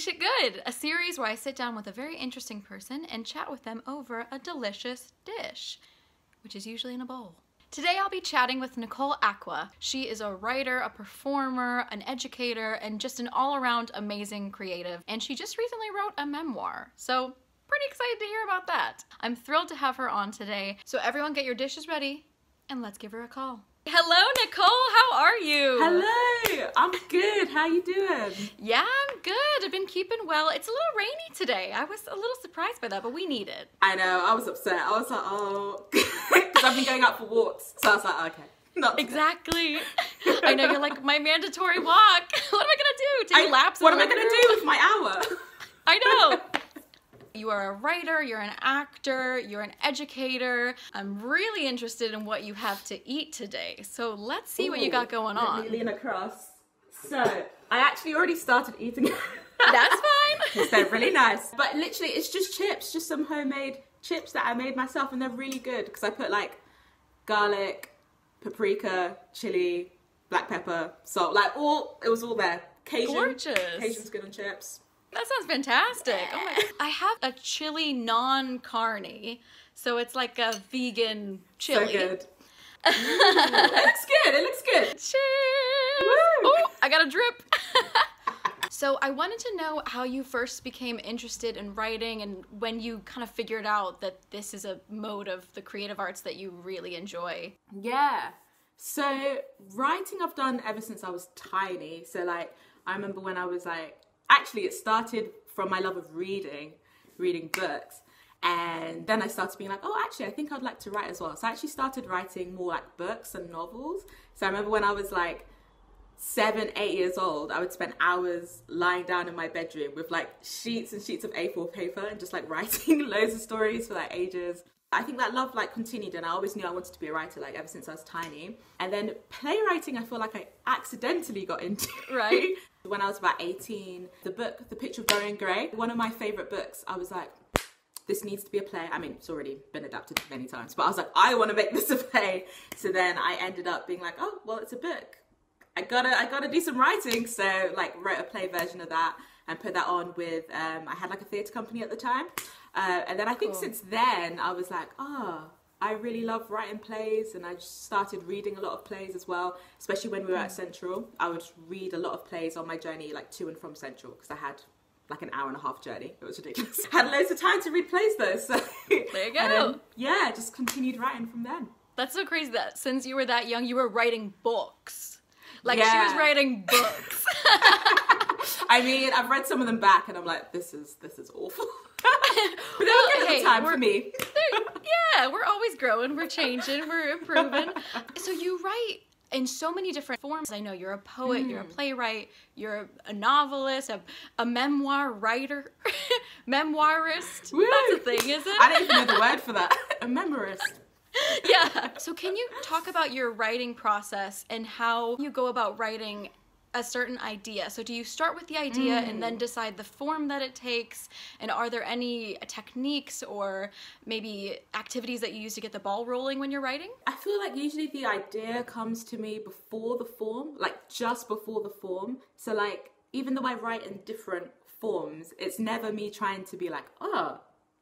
Dish It Good, a series where I sit down with a very interesting person and chat with them over a delicious dish, which is usually in a bowl. Today I'll be chatting with Nicole Acquah. She is a writer, a performer, an educator, and just an all-around amazing creative. And she just recently wrote a memoir. So pretty excited to hear about that. I'm thrilled to have her on today. So everyone get your dishes ready and let's give her a call. Hello, Nicole, how are you? Hello, I'm good. How you doing? Yeah, I'm good. I've been keeping well. It's a little rainy today. I was a little surprised by that, but we need it. I know, I was upset. I was like, oh, because I've been going out for walks. So I was like, okay. Not today. Exactly. I know, you're like, my mandatory walk. What am I gonna do? Take laps? What am I gonna do with my hour? I know. You are a writer, you're an actor, you're an educator. I'm really interested in what you have to eat today. So let's see what you got going on. Let me lean across. So, I actually already started eating it. That's fine. Because they're really nice. But literally, it's just chips, just some homemade chips that I made myself, and they're really good because I put like garlic, paprika, chili, black pepper, salt, like it was all there. Cajun. Gorgeous. Cajun's good on chips. That sounds fantastic. Oh my God. I have a chili non-carne, so it's like a vegan chili. So good. It looks good. It looks good. Cheers. Woo. Oh, I got a drip. So I wanted to know how you first became interested in writing and when you kind of figured out that this is a mode of the creative arts that you really enjoy. Yeah. So writing I've done ever since I was tiny. So like I remember when I was like, actually it started from my love of reading books. And then I started being like, oh, actually, I think I'd like to write as well. So I actually started writing more like books and novels. So I remember when I was like 7, 8 years old, I would spend hours lying down in my bedroom with like sheets and sheets of A4 paper and just like writing loads of stories for like ages. I think that love like continued, and I always knew I wanted to be a writer like ever since I was tiny. And then playwriting, I feel like I accidentally got into. Right. When I was about 18, the book, The Picture of Dorian Gray, one of my favorite books, I was like, this needs to be a play. I mean, it's already been adapted many times, but I was like, I want to make this a play. So then I ended up being like, oh, well, it's a book. I gotta do some writing. So like wrote a play version of that and put that on with, I had like a theatre company at the time. And then I think since then I was like, oh, I really love writing plays, and I just started reading a lot of plays as well, especially when we were at Central. I would read a lot of plays on my journey like to and from Central because I had like an hour-and-a-half journey. It was ridiculous. Had loads of time to read plays though, so there you go. And then, yeah, just continued writing from then. That's so crazy that since you were that young, you were writing books. Like Yeah. she was writing books. I mean, I've read some of them back and I'm like, this is awful. But they were good at the time for me. Yeah, we're always growing, we're changing, we're improving. So you write in so many different forms. I know you're a poet, you're a playwright, you're a novelist, a memoir writer, memoirist. Woo. That's a thing, is it? I don't even know the word for that. A memoirist. Yeah. So can you talk about your writing process and how you go about writing a certain idea? So do you start with the idea and then decide the form that it takes? And are there any techniques or maybe activities that you use to get the ball rolling when you're writing? I feel like usually the idea comes to me before the form, like just before the form. So like, even though I write in different forms, it's never me trying to be like, oh,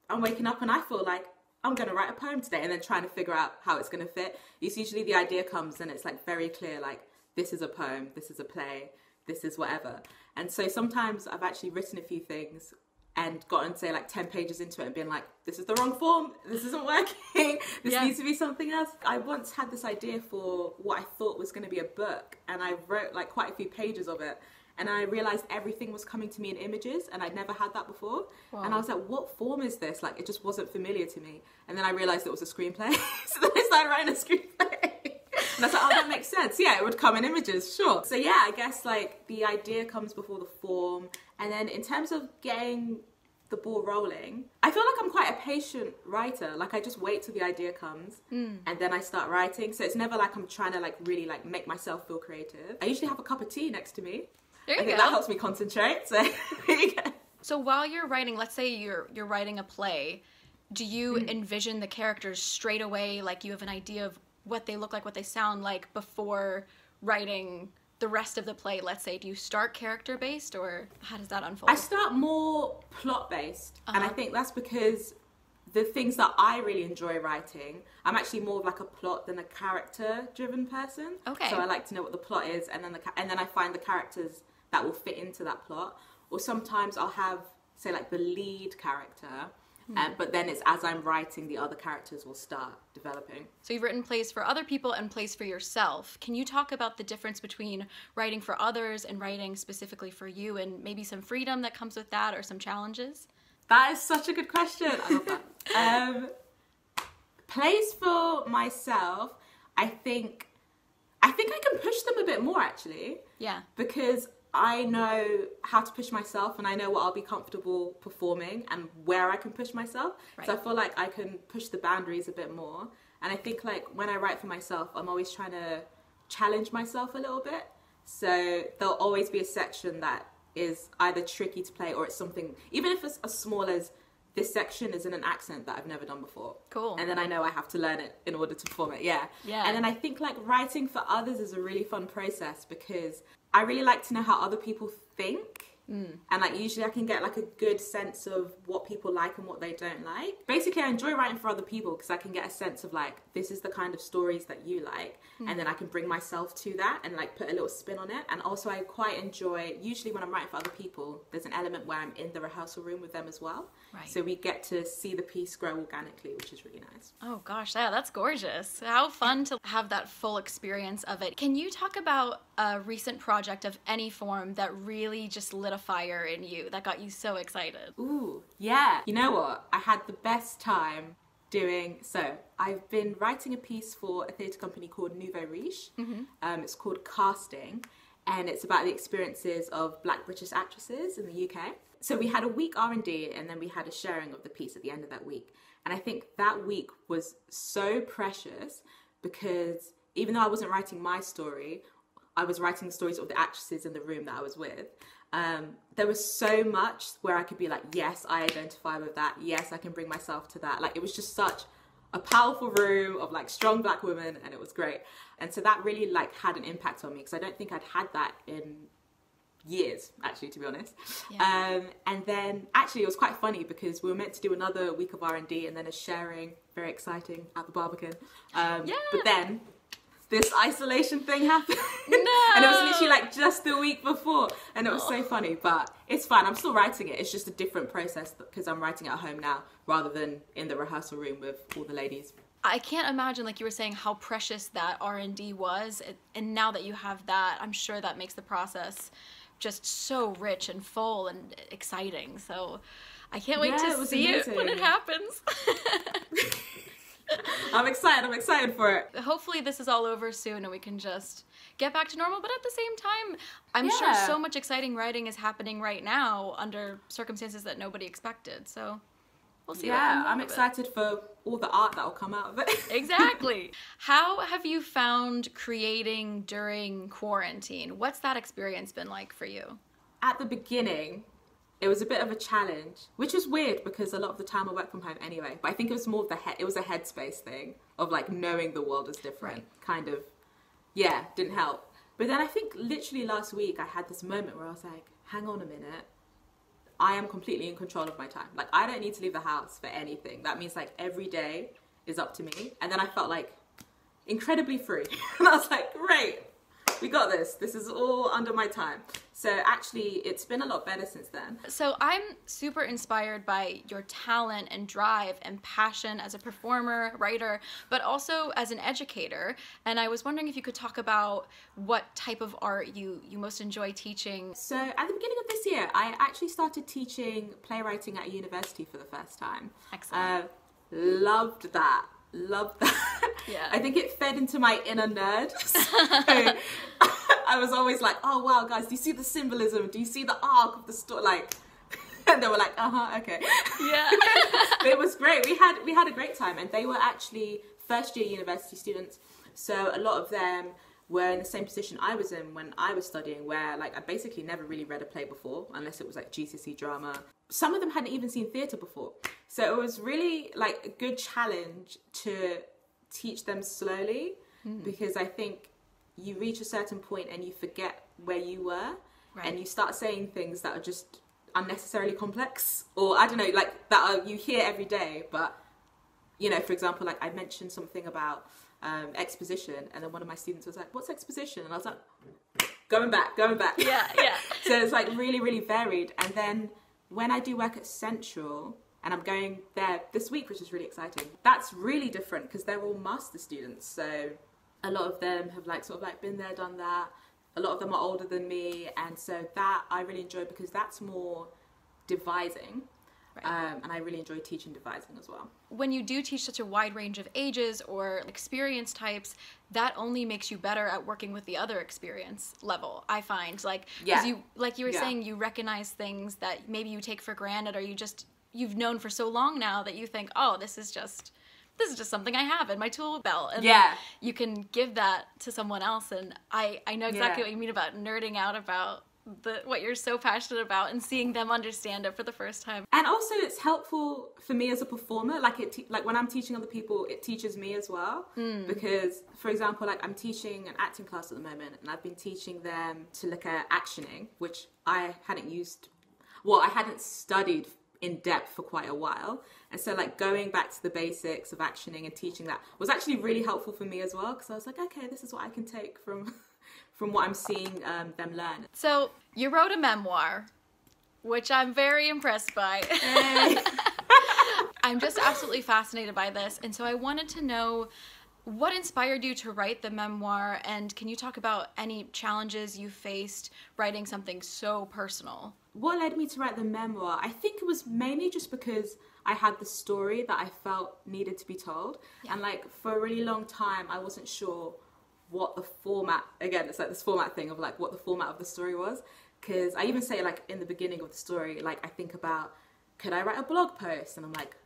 I'm waking up and I feel like I'm going to write a poem today, and then trying to figure out how it's going to fit. It's usually the idea comes and it's like very clear, like, this is a poem, this is a play, this is whatever. And so sometimes I've actually written a few things and gotten, say, like 10 pages into it and been like, this is the wrong form, this isn't working, this needs to be something else. I once had this idea for what I thought was going to be a book, and I wrote like quite a few pages of it. And I realized everything was coming to me in images, and I'd never had that before. Wow. And I was like, what form is this? Like, it just wasn't familiar to me. And then I realized it was a screenplay. So then I started writing a screenplay. And I was like, oh, that makes sense. Yeah, it would come in images, sure. So yeah, I guess like the idea comes before the form. And then in terms of getting the ball rolling, I feel like I'm quite a patient writer. Like I just wait till the idea comes and then I start writing. So it's never like I'm trying to like really like make myself feel creative. I usually have a cup of tea next to me. There you I think go. that helps me concentrate. So there you go. So while you're writing, let's say you're writing a play, do you envision the characters straight away? Like you have an idea of what they look like, what they sound like before writing the rest of the play, let's say? Do you start character based, or how does that unfold? I start more plot based, and I think that's because the things that I really enjoy writing, I'm actually more of like a plot than a character driven person. Okay. So I like to know what the plot is, and then I find the characters that will fit into that plot. Or sometimes I'll have, say, like the lead character, but then it's as I'm writing, the other characters will start developing. So you've written plays for other people and plays for yourself. Can you talk about the difference between writing for others and writing specifically for you, and maybe some freedom that comes with that or some challenges? That is such a good question. I love that. Plays for myself, I think I can push them a bit more, actually. Yeah. Because I know how to push myself, and I know what I'll be comfortable performing and where I can push myself. Right. So I feel like I can push the boundaries a bit more. And I think like when I write for myself, I'm always trying to challenge myself a little bit. So there'll always be a section that is either tricky to play, or it's something, even if it's as small as this section is in an accent that I've never done before. Cool. And then I know I have to learn it in order to perform it. Yeah. Yeah. And then I think like writing for others is a really fun process, because I really like to know how other people think. And like usually I can get like a good sense of what people like and what they don't like. Basically I enjoy writing for other people because I can get a sense of like, this is the kind of stories that you like, and then I can bring myself to that and like put a little spin on it. And also I quite enjoy, usually when I'm writing for other people, there's an element where I'm in the rehearsal room with them as well. Right. So we get to see the piece grow organically, which is really nice. Oh gosh, yeah, that's gorgeous. How fun to have that full experience of it. Can you talk about a recent project of any form that really just lit a fire in you, that got you so excited? Ooh, yeah. You know what? I had the best time so I've been writing a piece for a theatre company called Nouveau Riche. It's called Casting, and it's about the experiences of Black British actresses in the UK. So we had a week R&D, and then we had a sharing of the piece at the end of that week. And I think that week was so precious because even though I wasn't writing my story, I was writing the stories of the actresses in the room that I was with. There was so much where I could be like, yes, I identify with that. Yes, I can bring myself to that. Like, it was just such a powerful room of like strong Black women, and it was great. And so that really like had an impact on me, because I don't think I'd had that in years, actually, to be honest. Yeah. And then actually it was quite funny because we were meant to do another week of R&D and then a sharing, very exciting, at the Barbican. But then this isolation thing happened. No! And it was literally like just the week before, and it was so funny, but it's fine. I'm still writing it. It's just a different process because I'm writing it at home now rather than in the rehearsal room with all the ladies. I can't imagine, like you were saying, how precious that R&D was, and now that you have that, I'm sure that makes the process just so rich and full and exciting. So I can't wait to see it when it happens. I'm excited for it. Hopefully this is all over soon and we can just get back to normal, but at the same time, I'm sure so much exciting writing is happening right now under circumstances that nobody expected. So we'll see. Yeah, I'm excited for all the art that will come out of it. Exactly. How have you found creating during quarantine? What's that experience been like for you? At the beginning, it was a bit of a challenge, which was weird because a lot of the time I work from home anyway. But I think it was more of it was a headspace thing of like knowing the world is different. Right. Kind of, didn't help. But then I think literally last week I had this moment where I was like, hang on a minute. I am completely in control of my time. Like, I don't need to leave the house for anything. That means like every day is up to me. And then I felt like incredibly free. And I was like, great, we got this. This is all under my time. So actually it's been a lot better since then. So I'm super inspired by your talent and drive and passion as a performer, writer, but also as an educator. And I was wondering if you could talk about what type of art you most enjoy teaching. So at the beginning of this year, I actually started teaching playwriting at university for the first time. Excellent. Loved that. Yeah. I think it fed into my inner nerd. So I was always like, oh wow, guys, do you see the symbolism? Do you see the arc of the story? Like, and they were like, okay. Yeah. But it was great. We had a great time, and they were actually first year university students. So a lot of them were in the same position I was in when I was studying, where like I basically never really read a play before, unless it was like GCSE drama. Some of them hadn't even seen theatre before. So it was really like a good challenge to teach them slowly, because I think you reach a certain point and you forget where you were, right. and you start saying things that are just unnecessarily complex, or I don't know, like that are, you hear every day, but you know, for example, like I mentioned something about exposition, and then one of my students was like, "What's exposition?" And I was like, going back. Yeah. So it's like really, really varied. And then when I do work at Central, and I'm going there this week, which is really exciting, that's really different because they're all master students. So a lot of them have like sort of like been there, done that. A lot of them are older than me, and so that I really enjoy because that's more devising. Right. And I really enjoy teaching devising as well. When you do teach such a wide range of ages or experience types, that only makes you better at working with the other experience level, I find. Like, because you, like you were saying, you recognize things that maybe you take for granted, or you've known for so long now that you think, oh, this is just something I have in my tool belt. And you can give that to someone else. And I know exactly what you mean about nerding out about what you're so passionate about and seeing them understand it for the first time. And also it's helpful for me as a performer, like like when I'm teaching other people, it teaches me as well. Because for example, like I'm teaching an acting class at the moment, and I've been teaching them to look at actioning, which I hadn't studied in depth for quite a while. And so like going back to the basics of actioning and teaching that was actually really helpful for me as well, because I was like, okay, this is what I can take from what I'm seeing them learn. So you wrote a memoir, which I'm very impressed by. Hey. I'm just absolutely fascinated by this. And so I wanted to know what inspired you to write the memoir, and can you talk about any challenges you faced writing something so personal? What led me to write the memoir? I think it was mainly just because I had the story that I felt needed to be told. And like for a really long time, I wasn't sure what the format, again, it's like this format thing of like what the format of the story was. Because I even say like in the beginning of the story, like I think about, could I write a blog post? And I'm like,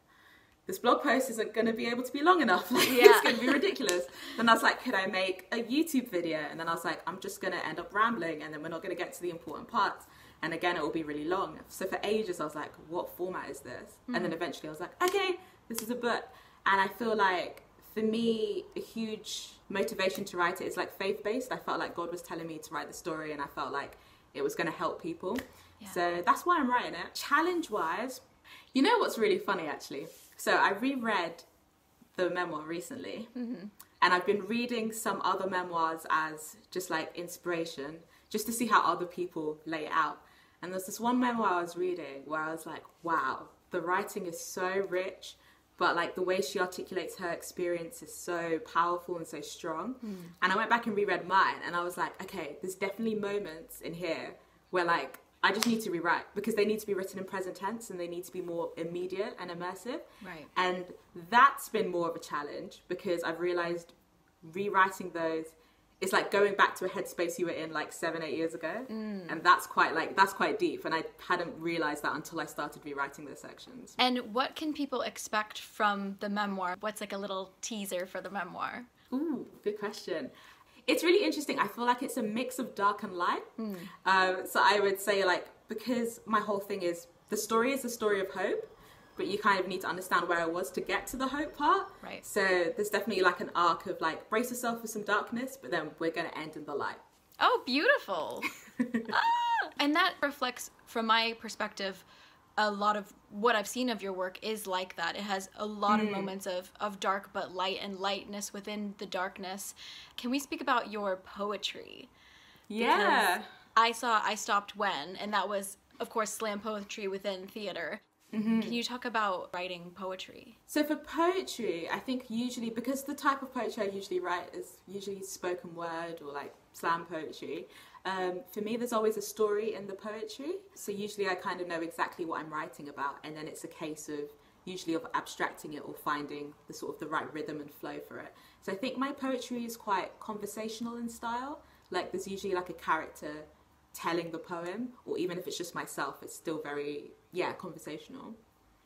this blog post isn't going to be able to be long enough. Like, it's going to be ridiculous. Then I was like, could I make a YouTube video? And then I was like, I'm just going to end up rambling, and then we're not going to get to the important parts. And again, it will be really long. So for ages, I was like, what format is this? And then eventually I was like, okay, this is a book. And I feel like for me, a huge motivation to write it is like faith-based. I felt like God was telling me to write the story, and I felt like it was going to help people. So that's why I'm writing it. Challenge-wise, you know what's really funny actually? So I reread the memoir recently, and I've been reading some other memoirs as just like inspiration, just to see how other people lay it out. And there's this one memoir I was reading where I was like, wow, the writing is so rich, but like the way she articulates her experience is so powerful and so strong. And I went back and reread mine, and I was like, okay, there's definitely moments in here where like I just need to rewrite, because they need to be written in present tense and they need to be more immediate and immersive. Right. And that's been more of a challenge, because I've realized rewriting those, it's like going back to a headspace you were in like 7-8 years ago. And that's quite deep. And I hadn't realized that until I started rewriting those sections. And what can people expect from the memoir? What's like a little teaser for the memoir? Ooh, good question. It's really interesting. I feel like it's a mix of dark and light. So I would say, like, because my whole thing is, the story is a story of hope, but you kind of need to understand where I was to get to the hope part. Right. So there's definitely like an arc of like, brace yourself for some darkness, but then we're going to end in the light. Oh, beautiful. And that reflects, from my perspective, a lot of what I've seen of your work is like that. It has a lot of moments of dark but light, and lightness within the darkness. Can we speak about your poetry? Yeah. Because I saw I Stopped When, and that was, of course, slam poetry within theater. Can you talk about writing poetry? So for poetry, I think usually, because the type of poetry I usually write is usually spoken word or like slam poetry, for me there's always a story in the poetry. So usually I kind of know exactly what I'm writing about, and then it's a case of usually of abstracting it or finding the sort of the right rhythm and flow for it. So I think my poetry is quite conversational in style. Like there's usually like a character telling the poem, or even if it's just myself, it's still very, conversational.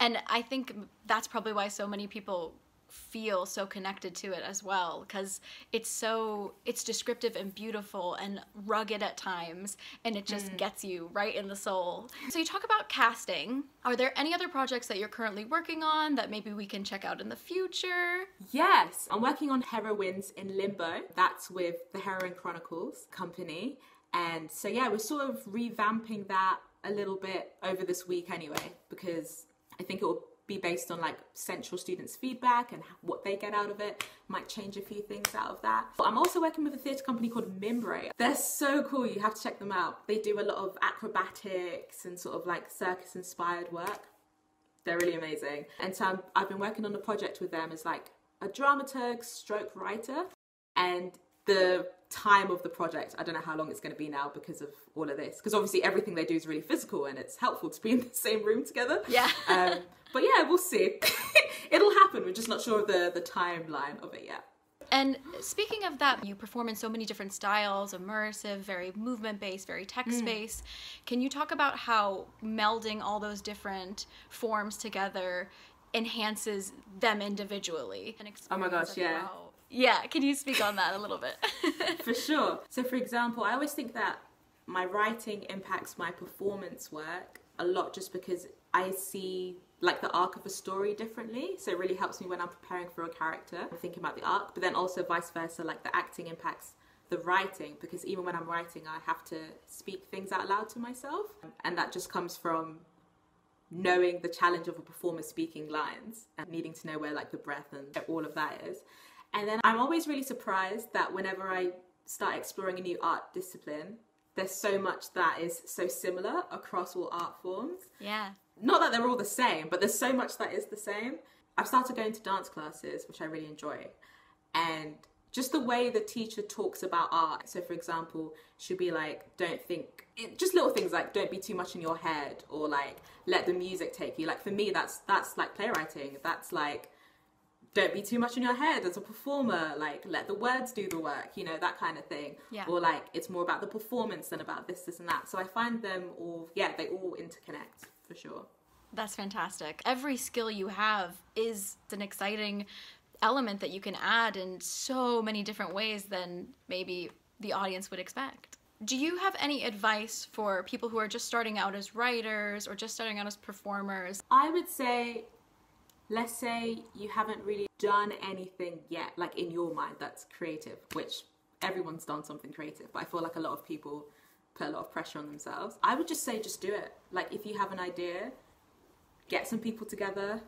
And I think that's probably why so many people feel so connected to it as well, because it's descriptive and beautiful and rugged at times, and it just gets you right in the soul. So you talk about casting. Are there any other projects that you're currently working on that maybe we can check out in the future? Yes, I'm working on Heroines in Limbo. That's with the Heroine Chronicles company. And so yeah, we're sort of revamping that a little bit over this week anyway, because I think it will be based on like central students' feedback and what they get out of it. Might change a few things out of that. But I'm also working with a theatre company called memoir. They're so cool, you have to check them out. They do a lot of acrobatics and sort of like circus inspired work. They're really amazing. And so I've been working on a project with them as like a dramaturg stroke writer. And the time of the project, I don't know how long it's going to be now because of all of this, because obviously everything they do is really physical and it's helpful to be in the same room together. Yeah. But yeah, we'll see. It'll happen, we're just not sure of the timeline of it yet. And speaking of that, you perform in so many different styles, immersive, very movement-based, very text-based. Can you talk about how melding all those different forms together enhances them individually? Oh my gosh, yeah. Wow. Yeah, can you speak on that a little bit? For sure. So for example, I always think that my writing impacts my performance work a lot just because I see like the arc of a story differently. So it really helps me when I'm preparing for a character, I'm thinking about the arc, but then also vice versa, like the acting impacts the writing, because even when I'm writing, I have to speak things out loud to myself. And that just comes from knowing the challenge of a performer speaking lines and needing to know where like the breath and all of that is. And then I'm always really surprised that whenever I start exploring a new art discipline, there's so much that is so similar across all art forms. Yeah. Not that they're all the same, but there's so much that is the same. I've started going to dance classes, which I really enjoy. And just the way the teacher talks about art. So for example, she'll be like, just little things like don't be too much in your head, or like let the music take you. Like for me, that's like playwriting. That's like, don't be too much in your head as a performer, like let the words do the work, you know, that kind of thing. Yeah. Or like it's more about the performance than about this and that. So I find them all, yeah, they all interconnect for sure. That's fantastic. Every skill you have is an exciting element that you can add in so many different ways than maybe the audience would expect. Do you have any advice for people who are just starting out as writers or just starting out as performers? I would say, let's say you haven't really done anything yet, like in your mind that's creative, which everyone's done something creative, but I feel like a lot of people put a lot of pressure on themselves. I would just say, just do it. Like if you have an idea, get some people together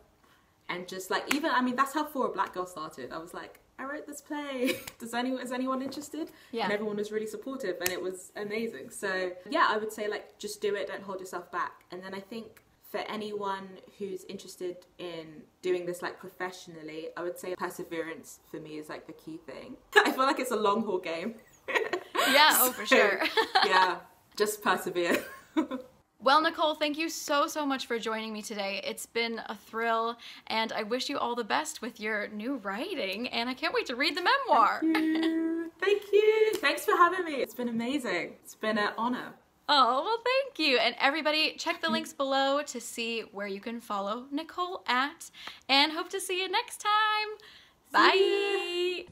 and just like, even, I mean, that's how For a Black Girl started. I was like, I wrote this play. Is anyone interested? Yeah. And everyone was really supportive and it was amazing. So yeah, I would say like, just do it. Don't hold yourself back. And then I think for anyone who's interested in doing this like professionally, I would say perseverance for me is like the key thing. I feel like it's a long haul game. Yeah, oh, for sure. Yeah, just persevere. Well, Nicole, thank you so much for joining me today. It's been a thrill, and I wish you all the best with your new writing, and I can't wait to read the memoir. Thank you. Thank you. Thanks for having me. It's been amazing. It's been an honor. Oh, well, thank you. And everybody, check the links below to see where you can follow Nicole at, and hope to see you next time. Bye.